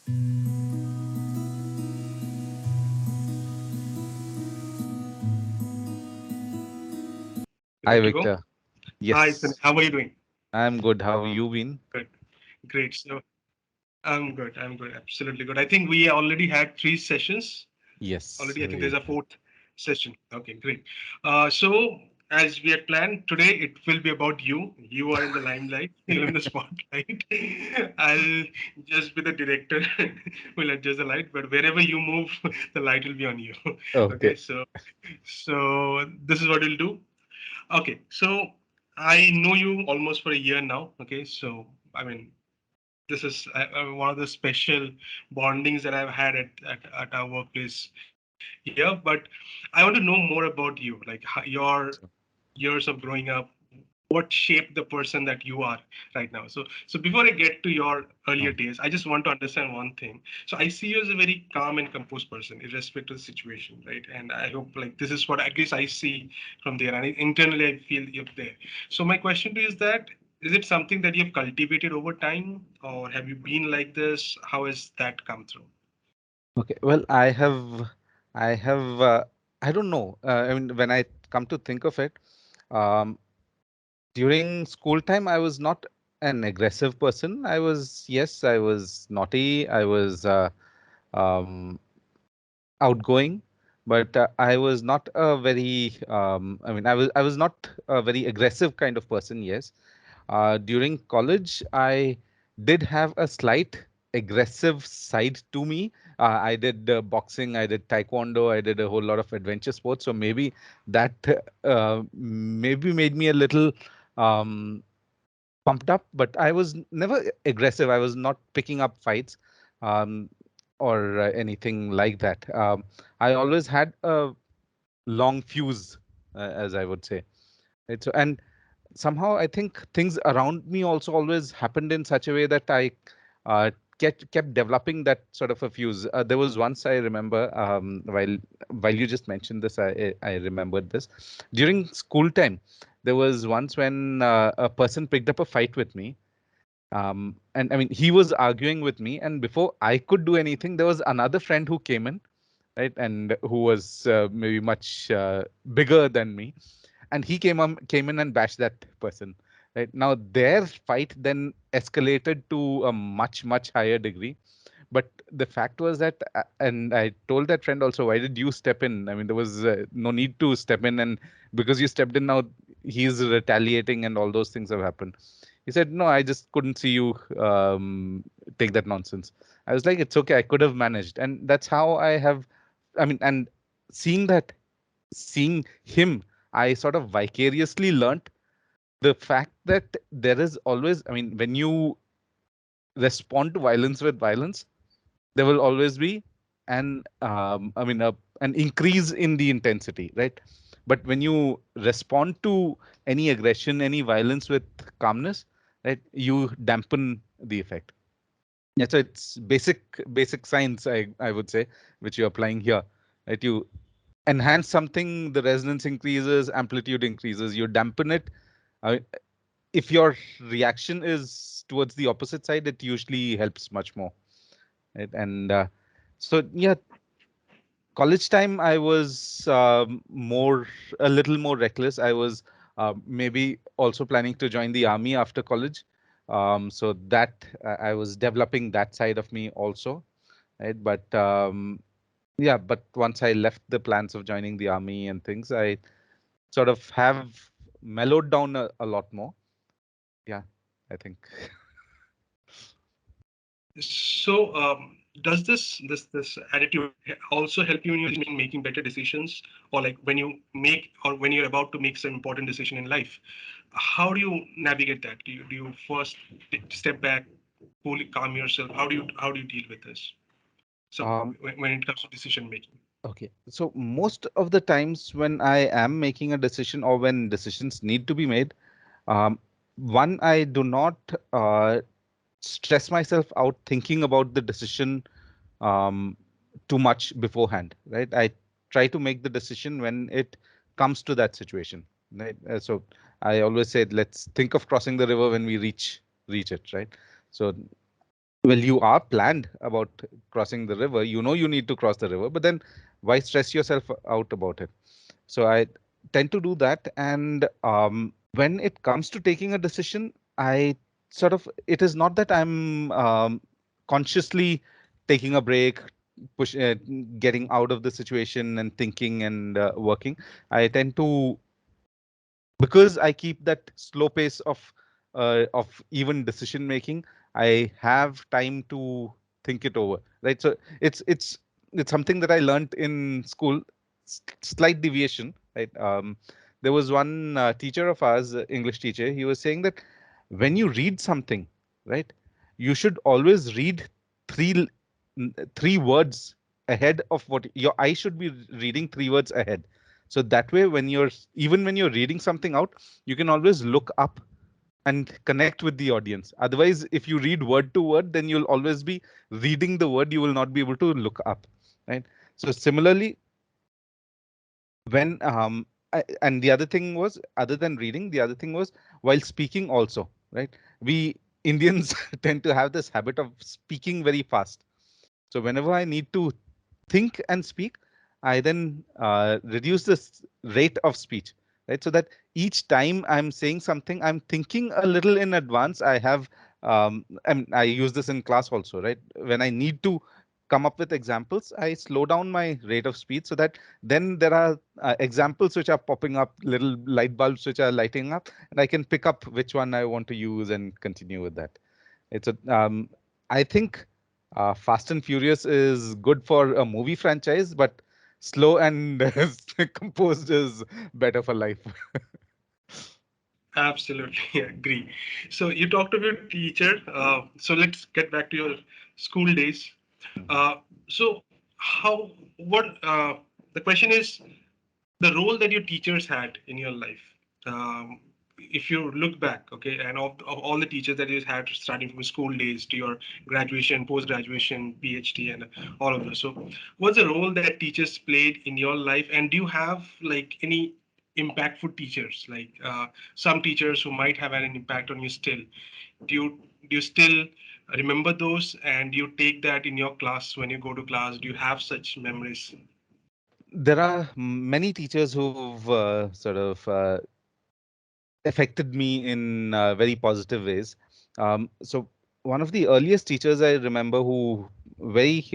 Hi, Good to go. Victor. Hi, Sunil. Yes, How are you doing? I'm good. How you been? Good. Great. So I'm good. I'm good. Absolutely good. I think we already had three sessions. Yes, Already, I think there's we. a fourth session. Okay, great. So as we had planned today, it will be about you. You are in the limelight. You're in the spotlight. I'll just be the director. Will adjust the light, but wherever you move, the light will be on you. Okay. Okay. So this is what we'll do. Okay, so I know you almost for a year now. Okay, so I mean, this is one of the special bondings that I've had at our workplace here. But I want to know more about you, like your years of growing up, what shaped the person that you are right now. So before I get to your earlier Um, days, I just want to understand one thing. So I see you as a very calm and composed person irrespective of the situation, right? And I hope like this is what at least I see from there, and internally I feel you're there. So my question to you is that, is it something that you've cultivated over time, or have you been like this? How has that come through? okay. Well, I have. I don't know. I mean, when I come to think of it, um, during school time, I was not an aggressive person. I was, yes, I was naughty. I was um, outgoing, but I was not a very. I mean, I was not a very aggressive kind of person. Yes. During college, I did have a slight aggressive side to me. I did boxing, I did taekwondo, I did a whole lot of adventure sports. So maybe that maybe made me a little um, pumped up, but I was never aggressive. I was not picking up fights um, or anything like that. I always had a long fuse, as I would say. Right? So, and somehow I think things around me also always happened in such a way that I uh, kept developing that sort of a fuse. There was once I remember while you just mentioned this, I remembered this during school time. There was once when a person picked up a fight with me. And I mean, he was arguing with me, and before I could do anything, there was another friend who came in, right, and who was maybe much bigger than me, and he came in and bashed that person. Right now, their fight then escalated to a much higher degree. But the fact was that, and I told that friend also, why did you step in? I mean, there was no need to step in, and because you stepped in now, he's retaliating, and all those things have happened. He said, no, I just couldn't see you take that nonsense. I was like, it's okay, I could have managed, and that's how I have. I mean, and seeing that, seeing him, I sort of vicariously learnt the fact that there is always, I mean, when you respond to violence with violence, there will always be an increase in the intensity, right? But when you respond to any aggression, any violence with calmness, right, you dampen the effect. Yeah, so it's basic science, I would say, which you're applying here, right? You enhance something, the resonance increases, amplitude increases. You dampen it. Uh, if your reaction is towards the opposite side, it usually helps much more, right? And so, yeah, college time, I was a little more reckless. I was maybe also planning to join the army after college. So that I was developing that side of me also, right? But yeah, but once I left the plans of joining the army and things, I sort of have mellowed down a lot more. Yeah, I think. So, does this attitude also help you in your decision making, making better decisions, or like when you make or when you're about to make some important decision in life? How do you navigate that? Do you first step back, coolly calm yourself? How do you deal with this? So Um, when it comes to decision making. okay. So most of the times when I am making a decision or when decisions need to be made, um, one, I do not stress myself out thinking about the decision um, too much beforehand, right? I try to make the decision when it comes to that situation, right? So I always say, let's think of crossing the river when we reach it, right? So Well, you are planned about crossing the river. You know you need to cross the river, but then why stress yourself out about it? So I tend to do that. And when it comes to taking a decision, I sort of, it is not that I'm consciously taking a break, push, getting out of the situation and thinking and working. I tend to, because I keep that slow pace of even decision making, I have time to think it over. Right. So it's something that I learned in school. Slight deviation. Right. There was one teacher of ours, English teacher. He was saying that when you read something, right, you should always read three three words ahead of what your eye should be reading, three words ahead. So that way, when you're, even when you're reading something out, you can always look up and connect with the audience. Otherwise, if you read word to word, then you'll always be reading the word, you will not be able to look up, right? So similarly, when and the other thing was, other than reading, the other thing was while speaking also, right? We Indians tend to have this habit of speaking very fast. So whenever I need to think and speak, I then reduce the rate of speech, right? So that each time I'm saying something, I'm thinking a little in advance. I use this in class also, right? When I need to come up with examples, I slow down my rate of speech so that then there are examples which are popping up, little light bulbs which are lighting up, and I can pick up which one I want to use and continue with that. It's a, I think Fast and Furious is good for a movie franchise, but slow and composed is better for life. Absolutely agree. So you talked about teacher. So let's get back to your school days. Uh, so how what the question is the role that your teachers had in your life. If you look back, okay, and of all the teachers that you had starting from school days to your graduation, post graduation, PhD, and all of those. So, what's the role that teachers played in your life, and do you have like any impactful teachers, like some teachers who might have had an impact on you still? Do you still remember those, and do you take that in your class when you go to class? Do you have such memories? There are many teachers who've sort of affected me in very positive ways. So one of the earliest teachers I remember who very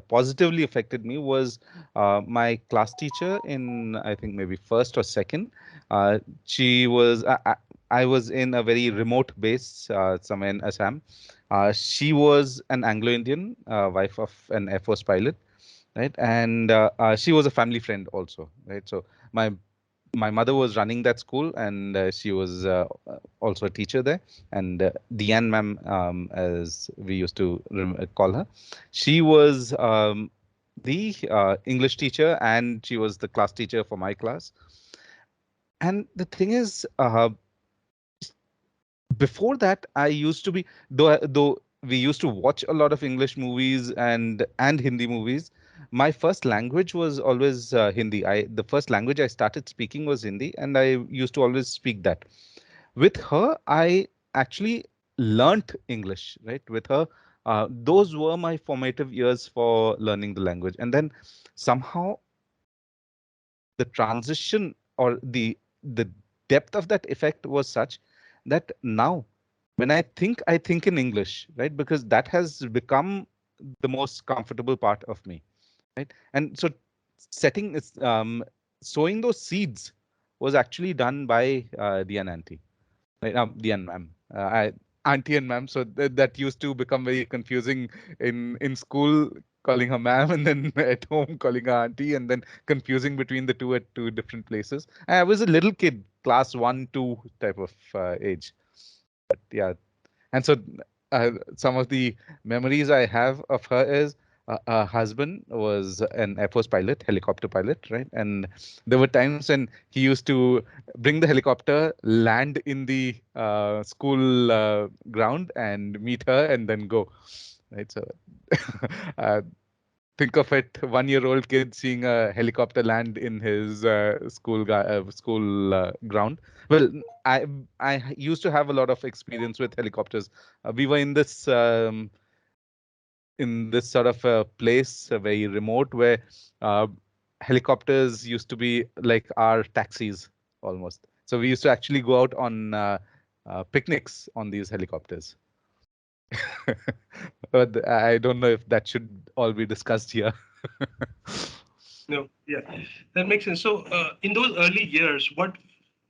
positively affected me was my class teacher in, I think, maybe first or second. She was I was in a very remote base somewhere in Assam. She was an Anglo-Indian, wife of an Air Force pilot, right? And she was a family friend also, right? So my mother was running that school, and she was also a teacher there. And Diane ma'am, as we used to call her, she was the English teacher, and she was the class teacher for my class. And the thing is, before that, I used to be, though we used to watch a lot of English movies and Hindi movies. My first language was always Hindi. The first language I started speaking was Hindi, and I used to always speak that. With her, I actually learnt English, right? With her, those were my formative years for learning the language. And then somehow the transition, or the depth of that effect was such that now when I think in English, right? Because that has become the most comfortable part of me, right? And so setting is sowing those seeds was actually done by the auntie. Right, Dian ma'am. Auntie and ma'am. So that used to become very confusing in school, calling her ma'am, and then at home calling her auntie, and then confusing between the two at two different places. I was a little kid, class one, two type of age. But yeah, and so some of the memories I have of her is her husband was an Air Force pilot, helicopter pilot, right? And there were times when he used to bring the helicopter, land in the school ground, and meet her, and then go. Right. So uh, think of it, 1-year-old kid seeing a helicopter land in his school ground. Well, I used to have a lot of experience with helicopters. We were in this. in this sort of a place, very remote, where uh, helicopters used to be like our taxis almost. So we used to actually go out on picnics on these helicopters. But I don't know if that should all be discussed here. No, yeah, that makes sense. So, in those early years, what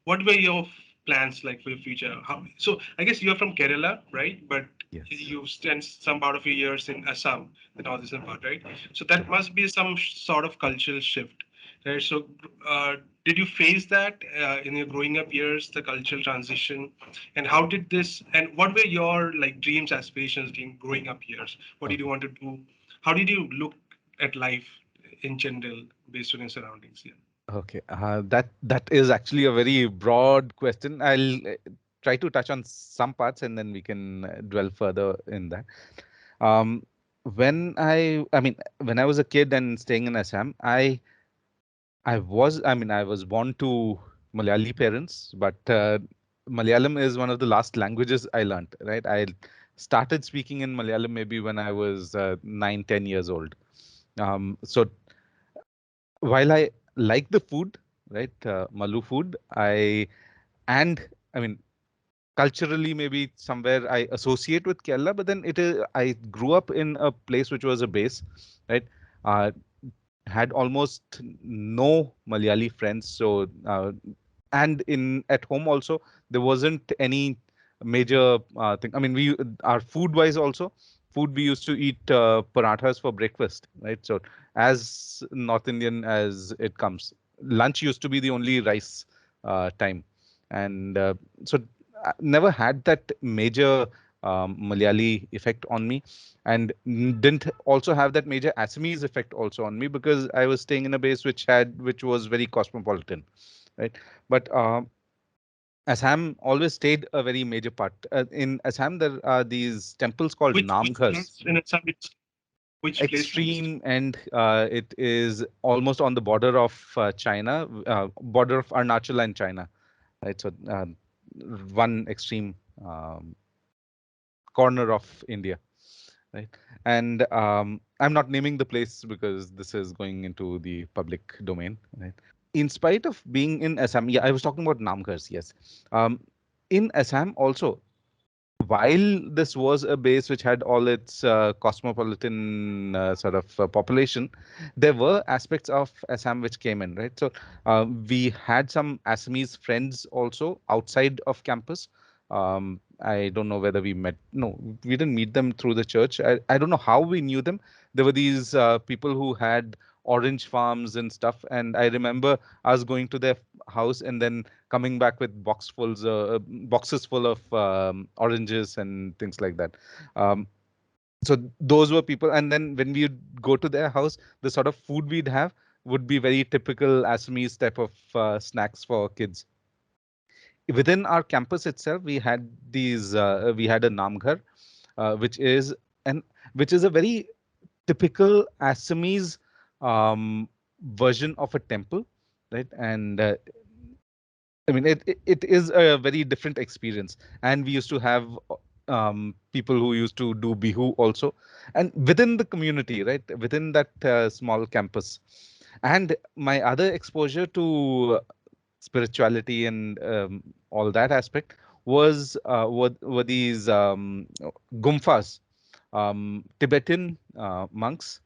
were your plans like for your future? How, so, I guess you're from Kerala, right? But Yes, you spent some part of your years in Assam, the northeastern part, right? So that correct. must be some sort of cultural shift, right? So, did you face that in your growing up years, the cultural transition, and how did this? And what were your like dreams, aspirations during growing up years? What did you Okay. want to do? How did you look at life in general based on your surroundings? Yeah. Okay, that is actually a very broad question. I'll try to touch on some parts, and then we can dwell further in that. Um, I mean, when I was a kid and staying in Assam, I was born to Malayali parents, but Malayalam is one of the last languages I learnt. Right, I started speaking in Malayalam maybe when I was 9, 10 years old. So while I like the food, right, Malu food, and I mean, culturally maybe somewhere I associate with Kerala, but then it is I grew up in a place which was a base, right? Uh, had almost no Malayali friends, so and in at home also there wasn't any major thing. I mean, we our food wise also food we used to eat parathas for breakfast, right? So as North Indian as it comes, lunch used to be the only rice time, and so I never had that major Malayali effect on me, and didn't also have that major Assamese effect also on me because I was staying in a base which was very cosmopolitan, right? But Assam always stayed a very major part. In Assam, there are these temples called Which Namghars, place in Assam? Which place most? extreme, and it is almost on the border of China, border of Arunachal and China, right? So one extreme corner of India, right? And I'm not naming the place because this is going into the public domain, right? In spite of being in Assam, yeah, I was talking about Namghars, yes. In Assam also, while this was a base which had all its cosmopolitan sort of population, there were aspects of Assam which came in, right? So we had some Assamese friends also outside of campus. I don't know whether we met. No, we didn't meet them through the church. I don't know how we knew them. There were these people who had orange farms and stuff, and I remember us going to their house and then coming back with boxes full of oranges and things like that. Um, so those were people, and then when we would go to their house, the sort of food we'd have would be very typical Assamese type of snacks for kids. Within our campus itself, we had a Namghar, which is an which is a very typical Assamese version of a temple, right? And I mean, it is a very different experience. And we used to have people who used to do Bihu also, and within the community, right, within that small campus. And my other exposure to spirituality and all that aspect were these gumfas, Tibetan monks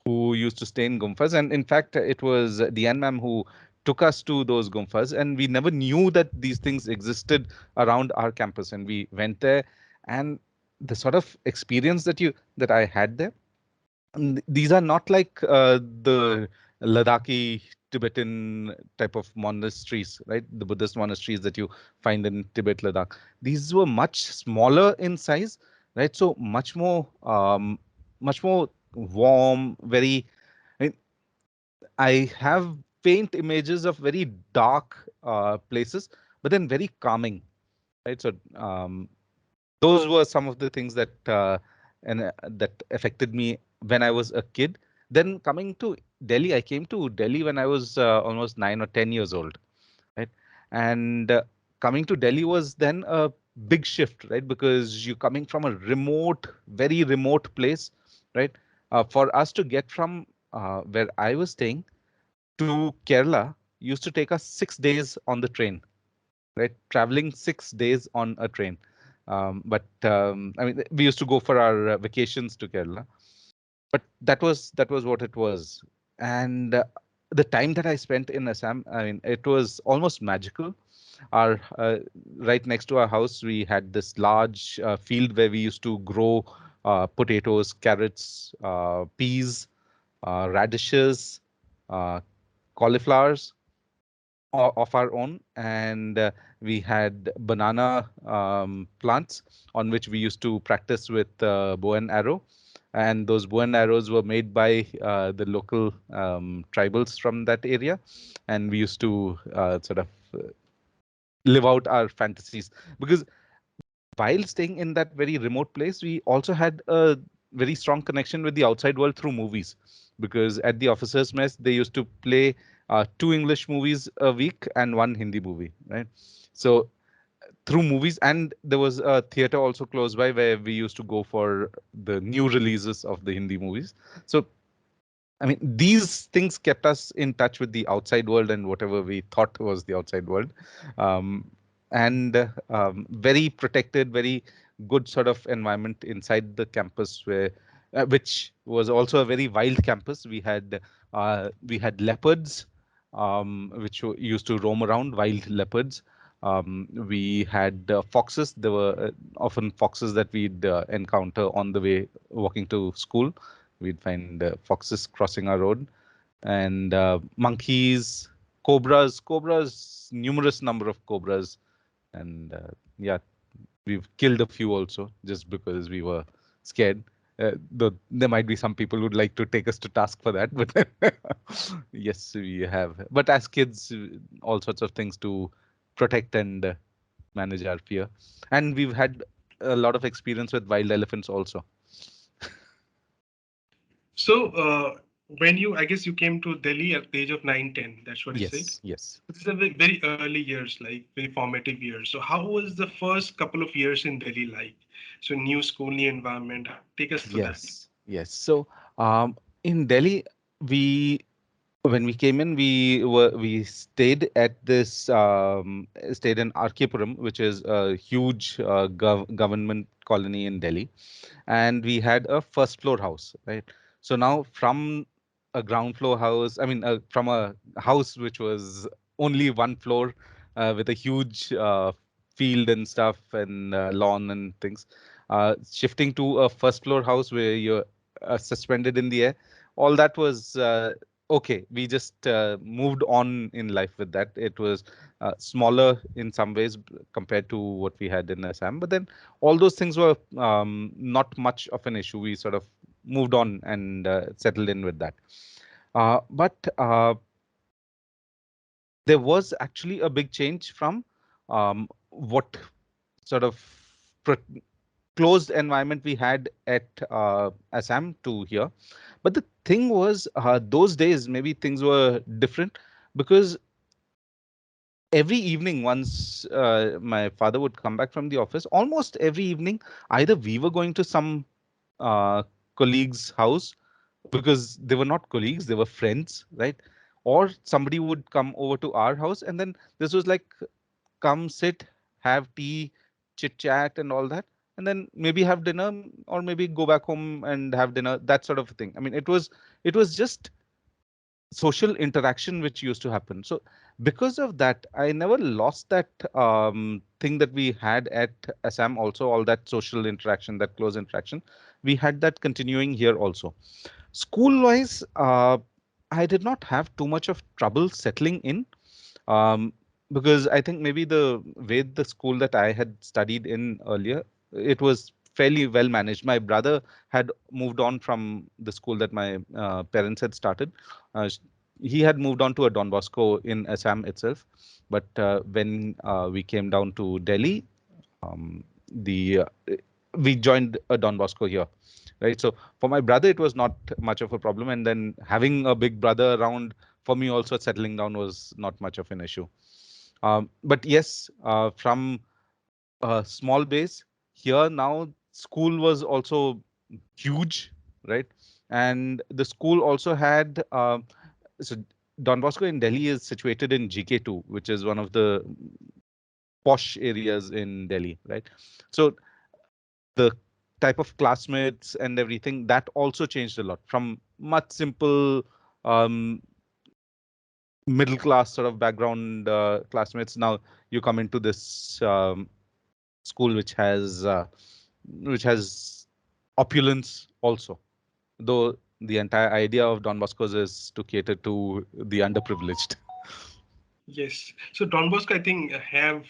who used to stay in gumfas. And in fact, it was Diane ma'am who took us to those gumfas, and we never knew that these things existed around our campus. And we went there, and the sort of experience that I had there, these are not like the Ladakhi Tibetan type of monasteries, right? The Buddhist monasteries that you find in Tibet, Ladakh. These were much smaller in size, right? So much more warm, very. I mean, I have faint images of very dark places, but then very calming, right? So those were some of the things that affected me when I was a kid. Then coming to Delhi, I came to Delhi when I was almost 9 or 10 years old, right? And coming to Delhi was then a big shift, right? Because you're coming from a remote, very remote place, right? For us to get from where I was staying to Kerala used to take us 6 days on the train, right? Traveling 6 days on a train. But I mean, we used to go for our vacations to Kerala, but that was what it was. And the time that I spent in Assam, I mean, it was almost magical. Our right next to our house, we had this large field where we used to grow potatoes, carrots, peas, radishes, uh, cauliflowers of our own, and we had banana plants on which we used to practice with bow and arrow. And those bow and arrows were made by the local tribals from that area, and we used to sort of live out our fantasies, because while staying in that very remote place, we also had a very strong connection with the outside world through movies. Because at the officers' mess, they used to play two English movies a week and one Hindi movie, right? So through movies, and there was a theater also close by where we used to go for the new releases of the Hindi movies. So I mean, these things kept us in touch with the outside world and whatever we thought was the outside world. Um, and very protected, very good sort of environment inside the campus, where which was also a very wild campus. We had leopards, which used to roam around, wild leopards. We had foxes. There were often foxes that we'd encounter on the way walking to school. We'd find foxes crossing our road, and monkeys, cobras, numerous number of cobras, and yeah, we've killed a few also just because we were scared. Though there might be some people who'd like to take us to task for that, but yes, we have. But as kids, all sorts of things to protect and manage our fear, and we've had a lot of experience with wild elephants also. So, when you, I guess you came to Delhi at the age of 9, 10. That's what you said. Yes, yes. These are very early years, like very formative years. So, how was the first couple of years in Delhi like? So, new school, new environment. Take us through that. Yes, yes. So, in Delhi, we when we came in, we stayed at this stayed in Arkepuram, which is a huge government colony in Delhi, and we had a first floor house, right? So now from a ground floor house, I mean, from a house which was only one floor with a huge field and stuff and lawn and things, shifting to a first floor house where you're suspended in the air, all that was okay. We just moved on in life with that. It was smaller in some ways compared to what we had in Assam, but then all those things were not much of an issue. We sort of moved on and settled in with that. But there was actually a big change from what sort of pro- closed environment we had at Assam to here. But the thing was, those days maybe things were different, because every evening, once my father would come back from the office, almost every evening, either we were going to some uh, colleague's house, because they were not colleagues, they were friends, right? Or somebody would come over to our house, and then this was like, come sit, have tea, chit chat, and all that, and then maybe have dinner, or maybe go back home and have dinner, that sort of thing. I mean, it was just social interaction which used to happen. So because of that, I never lost that thing that we had at Assam also, all that social interaction, that close interaction. We had that continuing here also. School wise, I did not have too much of trouble settling in, um, because I think maybe the way the school that I had studied in earlier, it was fairly well managed. My brother had moved on from the school that my parents had started. Sh- he had moved on to a Don Bosco in Assam itself. But when we came down to Delhi, the we joined a Don Bosco here, right? So for my brother, it was not much of a problem, and then having a big brother around, for me also settling down was not much of an issue. But yes, from a small base here now, school was also huge, right? And the school also had so Don Bosco in Delhi is situated in GK2, which is one of the posh areas in Delhi, right? So the type of classmates and everything that also changed a lot from much simple um, middle class sort of background classmates. Now you come into this school which has opulence also, though the entire idea of Don Bosco's is to cater to the underprivileged. Yes. So Don Bosco, I think, have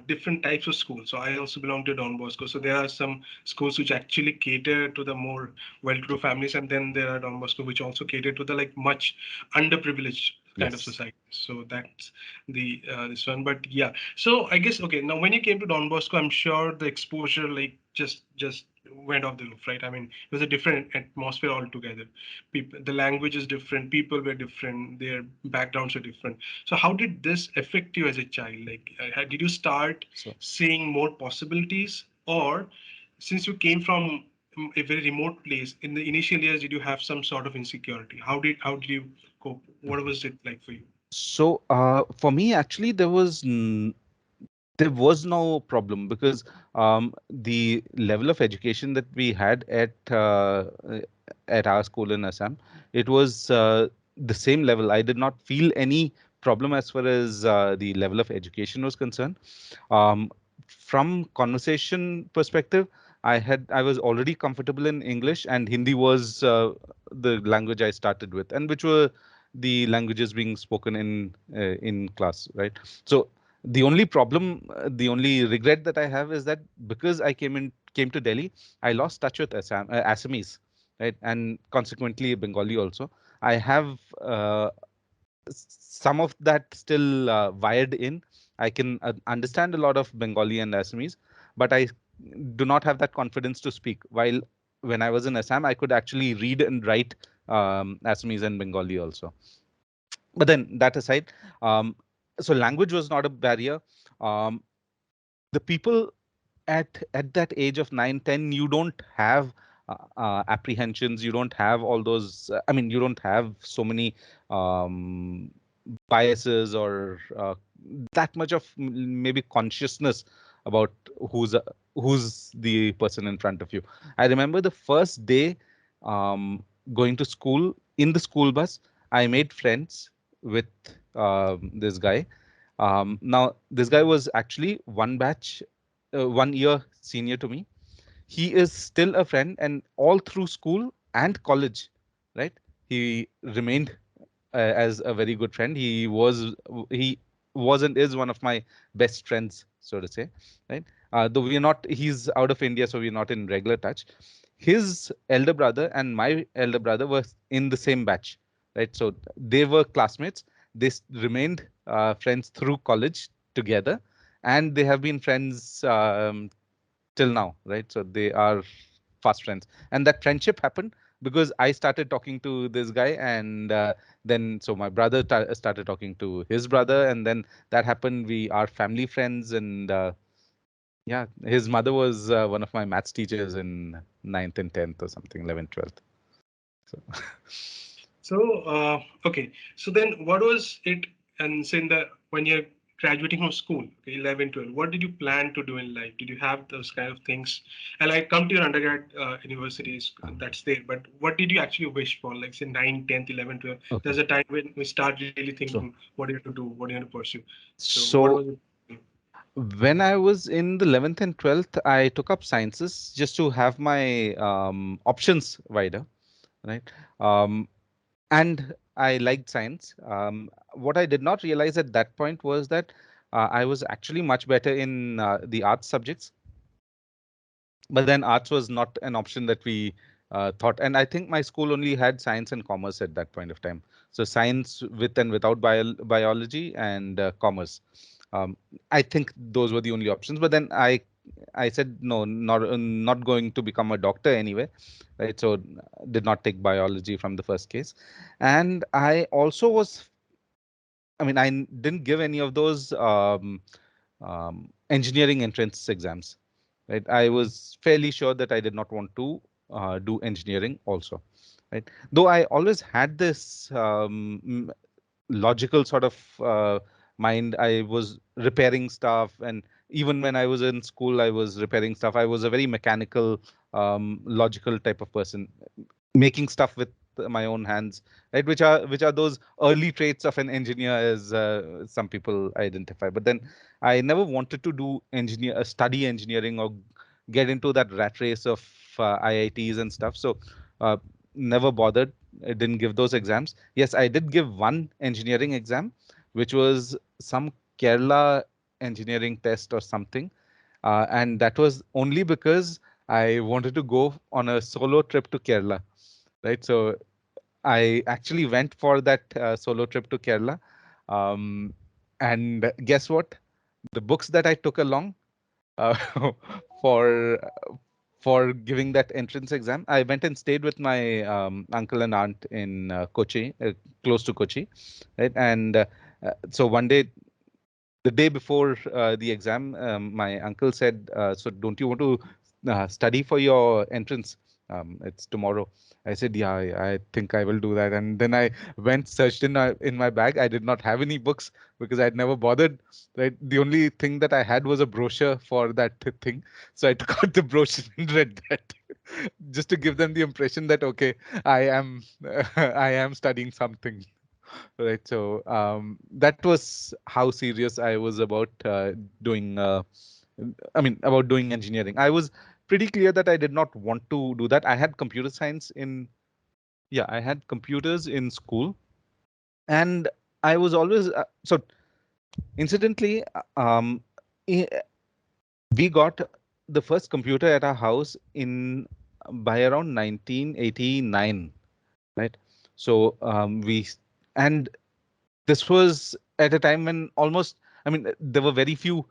different types of schools. So I also belong to Don Bosco. So there are some schools which actually cater to the more well-to-do families, and then there are Don Bosco which also cater to the like much underprivileged kind of Yes. society. So that's the this one. But yeah. So I guess okay. Now when you came to Don Bosco, I'm sure the exposure like just went off the roof, right? I mean, it was a different atmosphere altogether. People, the language is different. People were different. Their backgrounds are different. So how did this affect you as a child? Like, did you start So seeing more possibilities, or since you came from a very remote place in the initial years, did you have some sort of insecurity? How did you cope? What was it like for you? for me, actually, there was no problem because the level of education that we had at our school in Assam, it was the same level. I did not feel any problem as far as the level of education was concerned. Um, from conversation perspective, I was already comfortable in English, and Hindi was the language I started with, and which were the languages being spoken in class, right? So the only regret that I have is that because came to Delhi, I lost touch with Assamese, right, and consequently Bengali also. I have some of that still wired in. I can understand a lot of Bengali and Assamese, but I do not have that confidence to speak. While when I was in Assam, I could actually read and write Assamese and Bengali also. But then that aside, um, so language was not a barrier. Um, the people at that age of 9, 10, you don't have apprehensions, you don't have all those I mean, you don't have so many um, biases or that much of maybe consciousness about who's uh, who's the person in front of you. I remember the first day um, going to school in the school bus. I made friends with this guy. Now this guy was actually one year senior to me. He is still a friend, and all through school and college, right? He remained as a very good friend. He was and is one of my best friends, so to say, right? Though we are not, he's out of India, so we're not in regular touch. His elder brother and my elder brother were in the same batch, right? So they were classmates. Remained friends through college together, and they have been friends till now, right? So they are fast friends, and that friendship happened because I started talking to this guy, and then so my brother started talking to his brother, and then that happened. We are family friends, and yeah, his mother was one of my maths teachers in ninth and 10th or something, 11th, 12th. So So, okay. So then what was it, and saying that when you're graduating from school, okay, 11, 12, what did you plan to do in life? Did you have those kind of things? And I come to your undergrad universities, that's there, but what did you actually wish for? Like say 9, 10th, 11, 12. okay, There's a time when we start really thinking so what you have to do, what you have to pursue. So what so was it? when I was in the 11th and 12th, I took up sciences just to have my options wider, right? And I liked science. What I did not realize at that point was that I was actually much better in the arts subjects, but then arts was not an option that we thought. And I think my school only had science and commerce at that point of time. So science with and without biology and commerce. Um, I think those were the only options. But then I said no, not going to become a doctor anyway, right? So did not take biology from the first case, and I also was. I mean, didn't give any of those engineering entrance exams, right? I was fairly sure that I did not want to. do engineering also, right? Though I always had this logical sort of mind. I was repairing stuff, and even when I was in school, I was repairing stuff. I was a very mechanical, logical type of person, making stuff with my own hands, right? Which are those early traits of an engineer, as some people identify. But then I never wanted to do study engineering, or get into that rat race of IITs and stuff. So uh, never bothered. I didn't give those exams. Yes, I did give one engineering exam, which was some Kerala engineering test or something, and that was only because I wanted to go on a solo trip to Kerala, right? So I actually went for that solo trip to Kerala, um, and guess what? The books that I took along uh, for for giving that entrance exam, I went and stayed with my uncle and aunt in Kochi, close to Kochi, right? And so one day, the day before the exam, my uncle said, "So don't you want to study for your entrance? It's tomorrow." I said, "Yeah, I think I will do that." And then I went, searched in my bag. I did not have any books because I'd never bothered. Right, the only thing that I had was a brochure for that thing. So I took out the brochure and read that, just to give them the impression that okay, I am I am studying something. Right. So that was how serious I was about doing. About doing engineering. I was pretty clear that I did not want to do that. I had computer science in, yeah, I had computers in school, and I was always so. Incidentally, i- we got the first computer at our house in by around 1989, right? So and this was at a time when almost, there were very few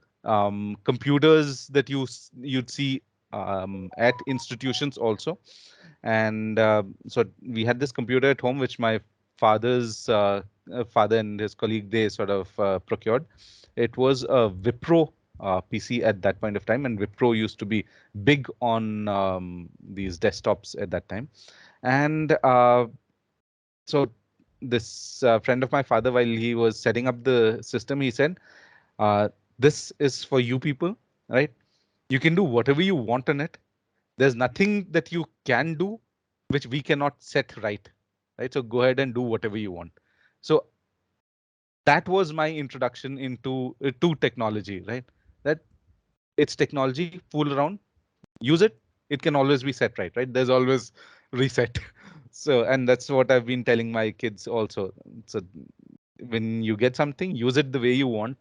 computers that you'd see at institutions also. And so we had this computer at home, which my father's father and his colleague, they sort of procured. It was a Wipro PC at that point of time, and Wipro used to be big on these desktops at that time. And so this friend of my father, while he was setting up the system, he said, uh, "This is for you people, right? You can do whatever you want on it. There's nothing that you can do which we cannot set right, right? So go ahead and do whatever you want." So that was my introduction into to technology, right? That it's technology, fool around, use it. It can always be set right, right? There's always reset. So, and that's what I've been telling my kids also. So when you get something, use it the way you want.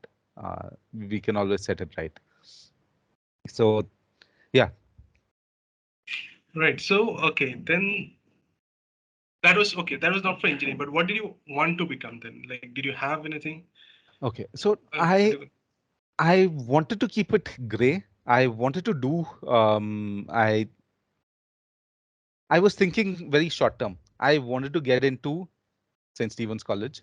We can always set it right. So yeah. Right. So, okay, then that was okay. That was not for engineering, but what did you want to become then? Like, did you have anything? Okay. So Did I you- I wanted to keep it gray. I wanted to do I was thinking very short term. I wanted to get into St. Stephen's College,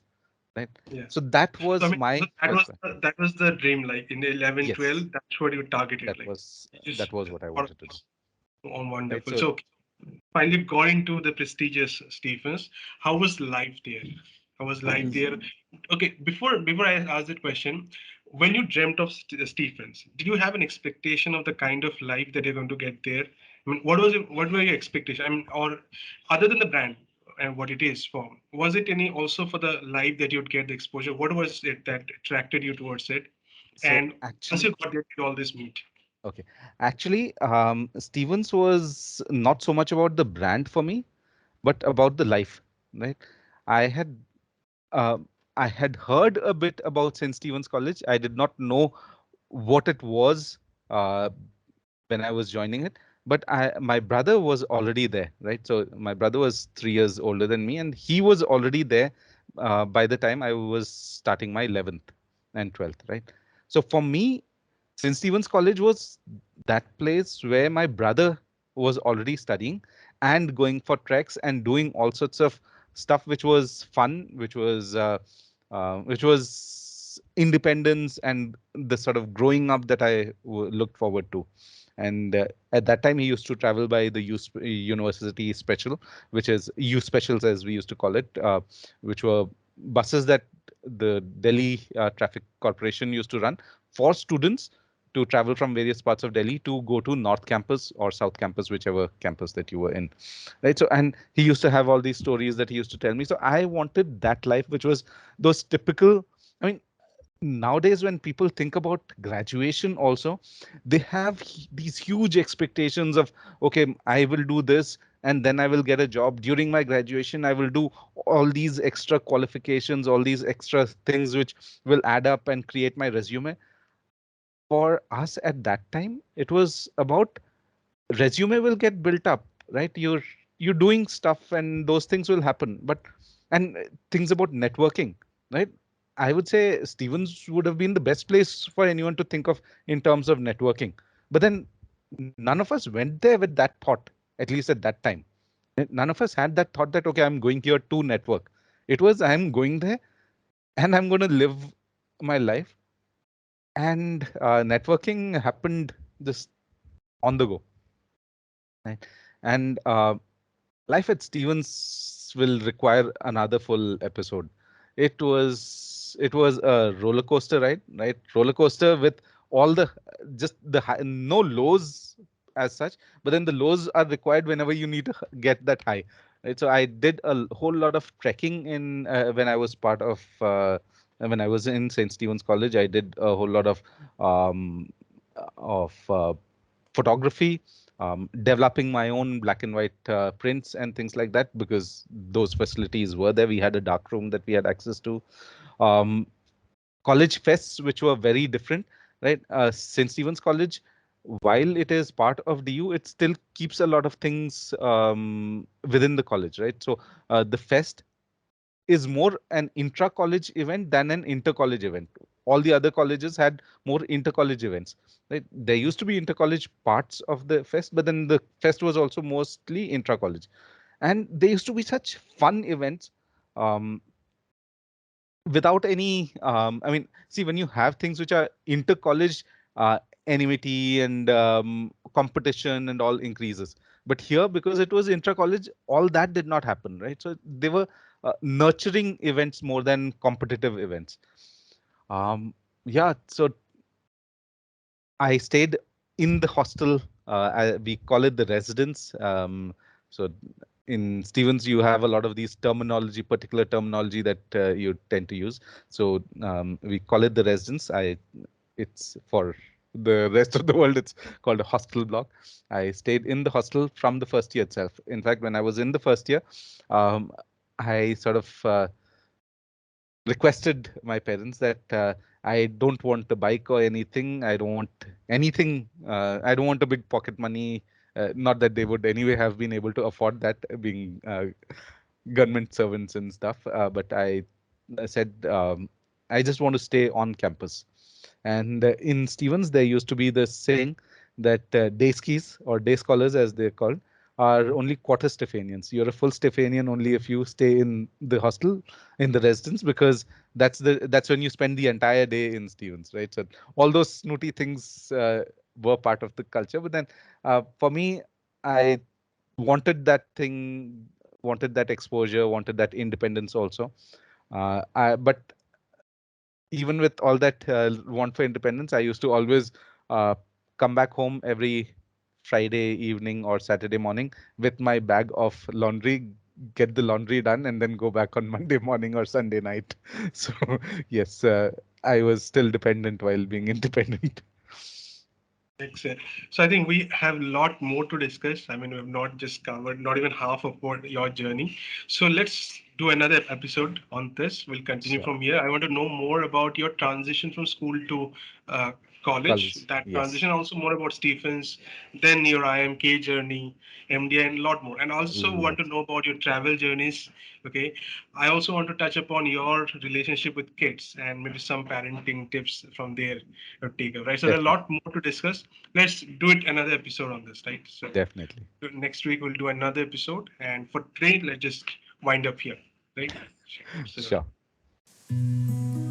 right? Yeah. So that So, I was mean, my first one. that was the dream. Like in 11, Yes, 12, that's what you targeted. that Like, was just that was what I thought wanted to do. on Right. wonderful. So So, finally got into the prestigious Stephens. How was life there? How was life mm, there? Okay, before I ask that question, when you dreamt of Stephens, did you have an expectation of the kind of life that you're going to get there? I mean, what were your expectations? I mean, or other than the brand and what it is for, was it any also for the life that you'd get the exposure? What was it that attracted you towards it? so And once actually, you got there, did all this meet? okay. Actually, Stevens was not so much about the brand for me, but about the life, right? I had uh, I had heard a bit about St. Stephen's College. I did not know what it was uh, when I was joining it, but my brother was already there, right? So my brother was 3 years older than me, and he was already there by the time I was starting my 11th and 12th, right? So for me, St. Stephen's College was that place where my brother was already studying and going for treks and doing all sorts of stuff which was fun, which was independence and the sort of growing up that I looked forward to. And at that time, he used to travel by the University Special, which is U Specials as we used to call it, which were buses that the Delhi Traffic Corporation used to run for students to travel from various parts of Delhi to go to North Campus or South Campus, whichever campus that you were in, right? So, and he used to have all these stories that he used to tell me. So I wanted that life, which was those typical. I mean, nowadays when people think about graduation also, they have these huge expectations of, okay, I will do this and then I will get a job. During my graduation, I will do all these extra qualifications, all these extra things which will add up and create my resume. For us at that time, it was about resume will get built up, right? You're doing stuff and those things will happen. But and things about networking, right? I would say Stevens would have been the best place for anyone to think of in terms of networking. But then none of us went there with that thought, at least at that time. None of us had that thought that, okay, I'm going here to network. It was, I'm going there and I'm going to live my life. And networking happened just on the go, right? And life at Stevens will require another full episode. It was a roller coaster ride, right? Roller coaster with all the just the high, no lows as such, but then the lows are required whenever you need to get that high. Right? So I did a whole lot of trekking in when I was part of when I was in St. Stephen's College. I did a whole lot um, of photography, developing my own black and white prints and things like that, because those facilities were there. We had a dark room that we had access to. Um, College fests, which were very different, right? St. Stephen's College, while it is part of DU, it still keeps a lot of things within the college, right? So the fest is more an intra-college event than an inter-college event. All the other colleges had more inter-college events. Right? There used to be inter-college parts of the fest, but then the fest was also mostly intra-college. And there used to be such fun events. Um, Without any I mean, see, when you have things which are inter college, enmity and competition and all increases. But here, because it was intra college, all that did not happen, right? So they were nurturing events more than competitive events. um yeah, so I stayed in the hostel. We call it the residence. So in Stevens, you have a lot of these terminology, particular terminology that you tend to use. So we call it the residence. It's for the rest of the world, it's called a hostel block. I stayed in the hostel from the first year itself. In fact, when I was in the first year, um, I sort of requested my parents that I don't want a bike or anything. I don't want anything. I don't want a big pocket money. Not that they would anyway have been able to afford that, being government servants and stuff. But I said, I just want to stay on campus. And in Stevens, there used to be this saying that day skis or day scholars, as they're called, are only quarter Stephanians. You're a full Stephanian only if you stay in the hostel, in the residence, because that's when you spend the entire day in Stevens, right? So all those snooty things were part of the culture. But then for me, I wanted that exposure, wanted that independence also. But even with all that want for independence, I used to always uh, come back home every Friday evening or Saturday morning with my bag of laundry, get the laundry done, and then go back on Monday morning or Sunday night. So, yes, I was still dependent while being independent. Excellent. So I think we have a lot more to discuss. I mean, we have not just covered not even half of what your journey. So let's do another episode on this. We'll continue Sure. from here. I want to know more about your transition from school to uh, college. College. That Yes. transition, also more about Stephens, then your IMK journey, MDI, and a lot more. And also want to Lots. know about your travel journeys. Okay. I also want to touch upon your relationship with kids and maybe some parenting tips from there to take up, right? So there's a Definitely. lot more to discuss. Let's do it another episode on this, right? So Definitely. next week we'll do another episode, and for today, let's just wind up here, right? Sure, absolutely. Sure.